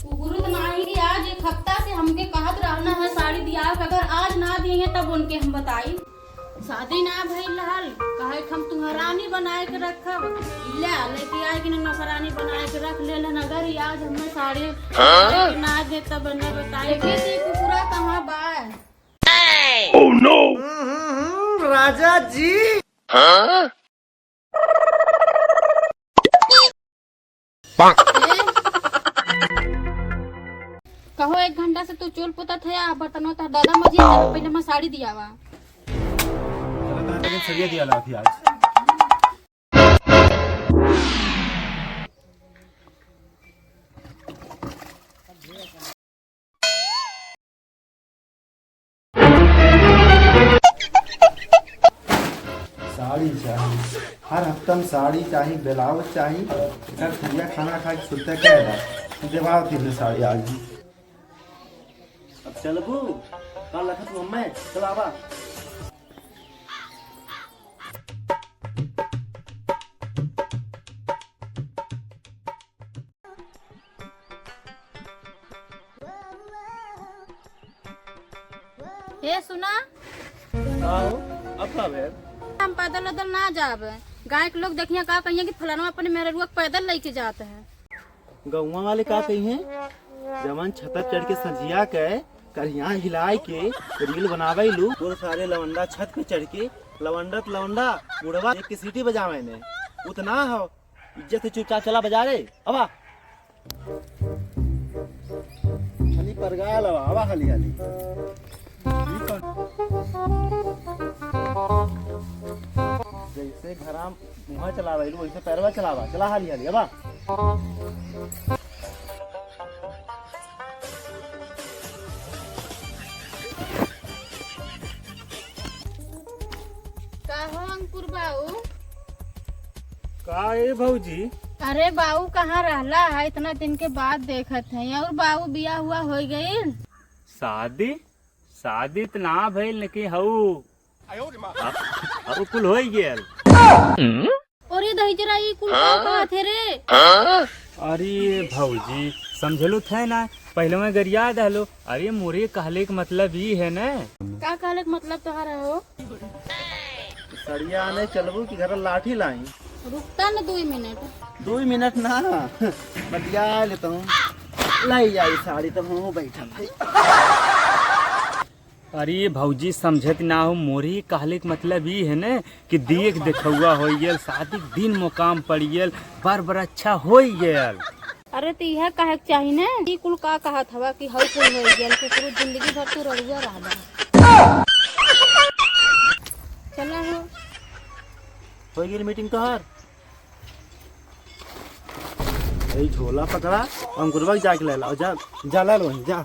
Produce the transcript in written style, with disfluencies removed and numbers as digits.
गुरु नहीं कि आज एक हफ्ता से हमके कहत रहना है साड़ी दिया, अगर आज ना दिए तब उनके हम बताई। शादी ना भइल रहल, कहे हम तुम्हारानी बनाए के रखब, लेके आए कि नौकरानी बनाए के रख ले। अगर आज हमें साड़ी ना दे तब न बताई कि पूरा कहाँ बा। Oh no! राजा जी Huh? कहो 1 घंटा से तू चोल पोता था बर्तनों था दादा मजी पहले मैं साड़ी दिया वा। सरिया दिया ला थी आज। साड़ी चाहिए हर हफ्ता में, साड़ी चाहिए, ब्लाउज चाहिए। घर खरिया खाना खा के सुनते क्या देवा थी साड़ी आज भी। अब चलबू कल लखत मम्मी चलावा। हे सुना, अब कब है? हम पैदल उदल ना जाब, गाय के लोग देखिए का कहिए कि फलाना अपने मेरे रुआ पैदल लेके जाते हैं। गौवा वाले का कही है जवान छत चढ़ के सजिया के करिया हिलाए के रील बनावे लू पूरे सारे लवंडा छत पे चढ़ के लवंडा बुढ़वा एक की सीटी बजावे ने उतना हो इज्जत से चुपचाप चला बजा रे। अबा खाली परगा लवा अबा खाली खाली जैसे घरा मुँह चलावा लू वैसे पैरवा चलावा चला हाली हाली। अबा कहो अंकुर बाबू। का ए भौजी? अरे बाबू कहाँ रहला है, इतना दिन के बाद देखत है। और बाबू बिया हुआ हो गई? शादी शादी तो ना भइल लेकिन हऊ अब कुल हो गेल। और ये दही जरा ये कुल का थे रे। अरे भौजी समझलो थे ना, पहले मैं गरिया दहलो। अरे मोरे कहले के मतलब ही है ना। का कहले के मतलब तोहरा हो? सड़िया आने चलबू कि घर लाठी लाई? रुकता न 2 मिनट। 2 मिनट ना बतिया लेता हूँ, लाई जाई साड़ी तब हम बैठल। अरे भौजी समझत ना हो, मोरे कहले के मतलब ही है ना कि देख देखुआ हो गेल, शादी के दिन मुकाम पड़ गेल, बार अच्छा हो गेल। अरे तो यह कहे के चाहिए ना, ई कुल का कहत हवा कि हर कुल हो गेल के पूरी जिंदगी भर तू रहुआ रहला। चला हो गई मीटिंग तोहर। झोला पकड़ा अंकुरवा जाके ले ला जा ला लो जा।